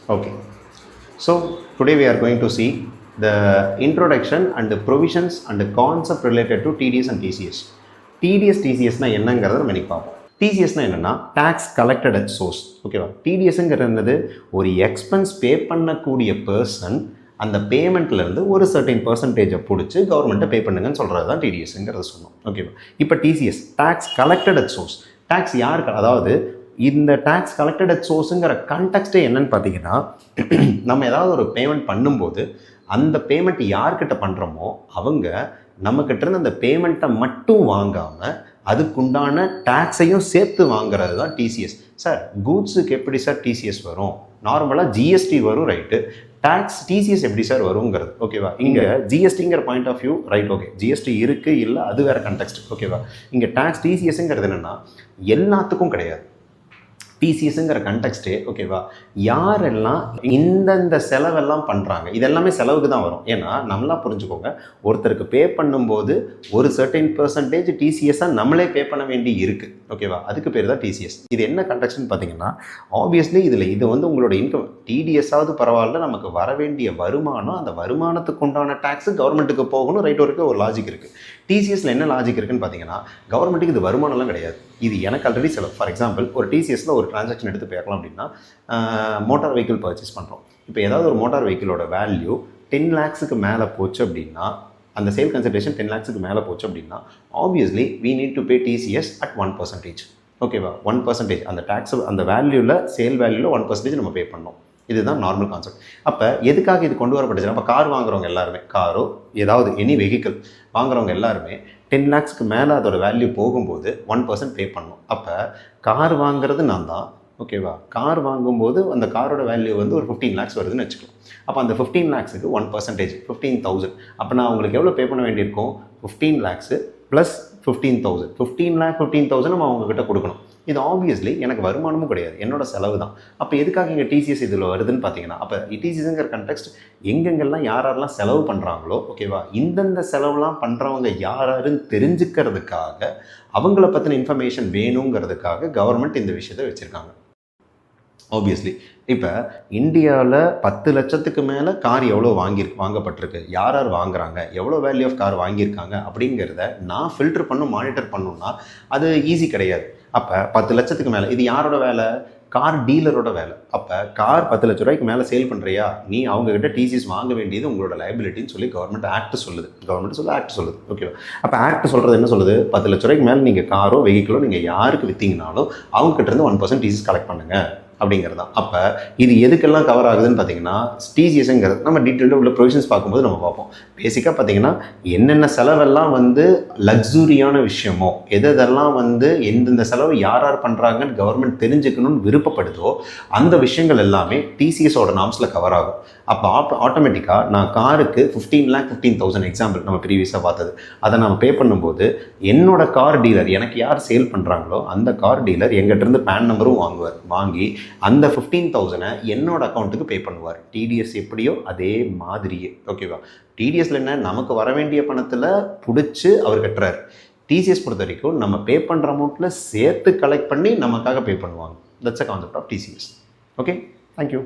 Okay. So today we are going to see the introduction and the provisions and the concept related to TDS and TCS. TDS, TCS na என்னங்கிறத நம்ம இன்னைக்கு பார்ப்போம். TCS na என்னன்னா tax collected at source. ஓகேவா? TDSங்கிறது ஒரு expense பே பண்ணக்கூடிய person அந்த பேமெண்ட்லேருந்து ஒரு சர்டைன் பர்சன்டேஜை பிடிச்சி கவர்மெண்ட்டை பே பண்ணுங்கன்னு சொல்கிறது தான் டிடிஎஸ்ங்கிறத சொன்னோம். ஓகேவா? இப்போ TCS tax collected at source. Tax யாருக்கு, அதாவது இந்த டேக்ஸ் கலெக்டட் அட் சோர்ஸுங்கிற கான்டெக்ஸ்டே என்னன்னு பார்த்தீங்கன்னா, நம்ம ஏதாவது ஒரு பேமெண்ட் பண்ணும்போது அந்த பேமெண்ட் யார்கிட்ட பண்ணுறோமோ அவங்க நம்மக்கிட்ட இருந்து அந்த பேமெண்ட்டை மட்டும் வாங்காமல் அதுக்குண்டான டேக்ஸையும் சேர்த்து வாங்குறது தான் டிசிஎஸ். சார் கூட்ஸுக்கு எப்படி சார் டிசிஎஸ் வரும்? நார்மலாக ஜிஎஸ்டி வரும், ரைட்டு. டேக்ஸ் டிசிஎஸ் எப்படி சார் வருங்கிறது. ஓகேவா? இங்கே ஜிஎஸ்டிங்கிற point of view right, okay. GST இருக்குது இல்லை அது வேறு கண்டெக்ஸ்ட். ஓகேவா? இங்கே டேக்ஸ் டிசிஎஸ்ங்கிறது என்னென்னா எல்லாத்துக்கும் கிடையாது. டிசிஎஸ்ங்கிற கண்டெக்ஸ்டே, ஓகேவா, யாரெல்லாம் இந்தந்த செலவெல்லாம் பண்ணுறாங்க இதெல்லாமே செலவுக்கு தான் வரும். ஏன்னா நம்மளாம் புரிஞ்சுக்கோங்க, ஒருத்தருக்கு பே பண்ணும்போது ஒரு சர்டைன் பர்சன்டேஜ் டிசிஎஸ்ஸாக நம்மளே பே பண்ண வேண்டி இருக்குது. ஓகேவா? அதுக்கு பேர் தான் டிசிஎஸ். இது என்ன கண்டெக்ஸ்ட்னு பார்த்தீங்கன்னா, ஆப்வியஸ்லி இது வந்து உங்களோட இன்கம். டிடிஎஸ்ஸாவது பரவாயில்ல, நமக்கு வர வேண்டிய வருமானம், அந்த வருமானத்துக்கு உண்டான டேக்ஸு கவர்மெண்ட்டுக்கு போகணும், ரைட். வரைக்கும் ஒரு லாஜிக் இருக்குது. டிசிஎஸ்ல என்ன லாஜிக் இருக்குன்னு பார்த்தீங்கன்னா, கவர்மெண்ட்டுக்கு இது வருமானம்லாம் கிடையாது, இது எனக்கு ஆல்ரெடி செலவு. ஃபார் எக்ஸாம்பிள், ஒரு டிசிஎஸ்ல ஒரு டிரான்சாக்ஷன் எடுத்து பார்க்கலாம் அப்படின்னா, மோட்டார் வெஹிக்கிள் பர்ச்சேஸ் பண்ணுறோம். இப்போ ஏதாவது ஒரு மோட்டார் வெஹிக்கிளோட வேல்யூ 10 lakhsக்கு மேலே போச்சு அப்படின்னா, அந்த சேல் கன்சிடரேஷன் 10 lakhsக்கு மேலே போச்சு அப்படின்னா, obviously we need to pay TCS at 1%. ஓகேவா? 1%. அந்த டேக்ஸ், அந்த வேல்யூவில், சேல் வேல்யூவில் 1% நம்ம பே பண்ணோம். இதுதான் நார்மல் கான்செப்ட். அப்போ எதுக்காக இது கொண்டு வரப்பட்டுச்சுன்னா, அப்போ கார் வாங்குறவங்க எல்லாருமே, காரோ ஏதாவது எனி வெஹிக்கிள் வாங்குறவங்க எல்லாருமே 10 lakhsக்கு மேலே அதோட வேல்யூ போகும்போது 1% பே பண்ணணும். அப்போ கார் வாங்குறது நான் தான். ஓகேவா? கார் வாங்கும்போது அந்த காரோட வேல்யூ வந்து ஒரு 15 lakhs வருதுன்னு வச்சுக்கலாம். அப்போ அந்த 15 lakhsக்கு 1% 15,000. அப்போ நான் உங்களுக்கு எவ்வளோ பே பண்ண வேண்டியிருக்கும்? 15 lakhs ப்ளஸ் 15,000. 15 lakh 15,000 நம்ம அவங்கக்கிட்ட கொடுக்கணும். இது ஆப்வியஸ்லி எனக்கு வருமானமும் கிடையாது, என்னோட செலவு தான். அப்போ எதுக்காக இங்கே டிசிஎஸ் இதில் வருதுன்னு பார்த்தீங்கன்னா, அப்போ டிசிஎஸ்ங்கிற கண்டெக்ஸ்ட் எங்கெங்கெல்லாம் யாரெல்லாம் செலவு பண்ணுறாங்களோ, ஓகேவா, இந்தந்த செலவுலாம் பண்ணுறவங்க யாருன்னு தெரிஞ்சுக்கிறதுக்காக, அவங்கள பற்றின இன்ஃபர்மேஷன் வேணுங்கிறதுக்காக கவர்மெண்ட் இந்த விஷயத்தை வச்சுருக்காங்க. ஆப்வியஸ்லி இப்போ இந்தியாவில் 10 லட்சத்துக்கு மேலே கார் எவ்வளோ வாங்கப்பட்டிருக்கு, யார் யார் வாங்குறாங்க, எவ்வளோ வேல்யூ ஆஃப் கார் வாங்கியிருக்காங்க அப்படிங்கிறத நான் ஃபில்டர் மானிட்டர் பண்ணணும்னா அது ஈஸி கிடையாது. அப்போ 10 லட்சத்துக்கு மேலே இது யாரோட வேலை? கார் டீலரோட வேலை. அப்போ கார் 10 லட்ச ரூபாய்க்கு மேலே சேல் பண்ணுறியா, நீ அவங்ககிட்ட டிசிஎஸ் வாங்க வேண்டியது உங்களோட லைபிலிட்டின்னு சொல்லி கவர்மெண்ட் ஆக்ட் சொல்லுது. ஆக்ட் சொல்லுது. ஓகேவா? அப்போ ஆக்ட் சொல்கிறது என்ன சொல்லுது? 10 லட்ச ரூபாய்க்கு மேலே நீங்கள் காரோ வெஹிக்கிளோ நீங்கள் யாருக்கு விற்றீங்கனாலும் அவங்ககிட்ட இருந்து 1% டிசிஎஸ் கலெக்ட் பண்ணுங்கள் அப்படிங்கிறது தான். அப்போ இது எதுக்கெல்லாம் கவர் ஆகுதுன்னு பார்த்தீங்கன்னா, டிசிஎஸ்ங்கிறது நம்ம டீட்டெயில்டாக உள்ள ப்ரொவிஷன்ஸ் பார்க்கும்போது நம்ம பார்ப்போம். பேசிக்காக பார்த்தீங்கன்னா, என்னென்ன செலவெல்லாம் வந்து லக்ஸுரியான விஷயமோ, எதெல்லாம் வந்து எந்தெந்த செலவு யார் யார் பண்ணுறாங்கன்னு கவர்மெண்ட் தெரிஞ்சுக்கணும்னு விருப்பப்படுதோ அந்த விஷயங்கள் எல்லாமே டிசிஎஸோட நாம்ஸில் கவர் ஆகும். அப்போ ஆட்டோமேட்டிக்காக நான் காருக்கு 15 lakh 15,000 எக்ஸாம்பிள் நம்ம ப்ரீவியஸாக பார்த்தது, அதை நம்ம பே பண்ணும்போது என்னோட கார் டீலர், எனக்கு யார் சேல் பண்ணுறாங்களோ அந்த கார் டீலர் எங்கிட்டருந்து பேன் நம்பரும் வாங்கி அந்த 15,000 என்னோட அக்கௌண்ட்டுக்கு பே பண்ணுவார். டிடிஎஸ் எப்படியோ அதே மாதிரியே. ஓகேவா? டிடிஎஸ்ல என்ன, நமக்கு வர வேண்டிய பணத்தில் பிடிச்சி அவர் கட்டுறாரு. டிசிஎஸ் பொறுத்த வரைக்கும் நம்ம பே பண்ணுற அமௌண்ட்டில் சேர்த்து கலெக்ட் பண்ணி நமக்காக பே பண்ணுவாங்க. That's a concept of TCS. Okay, thank you.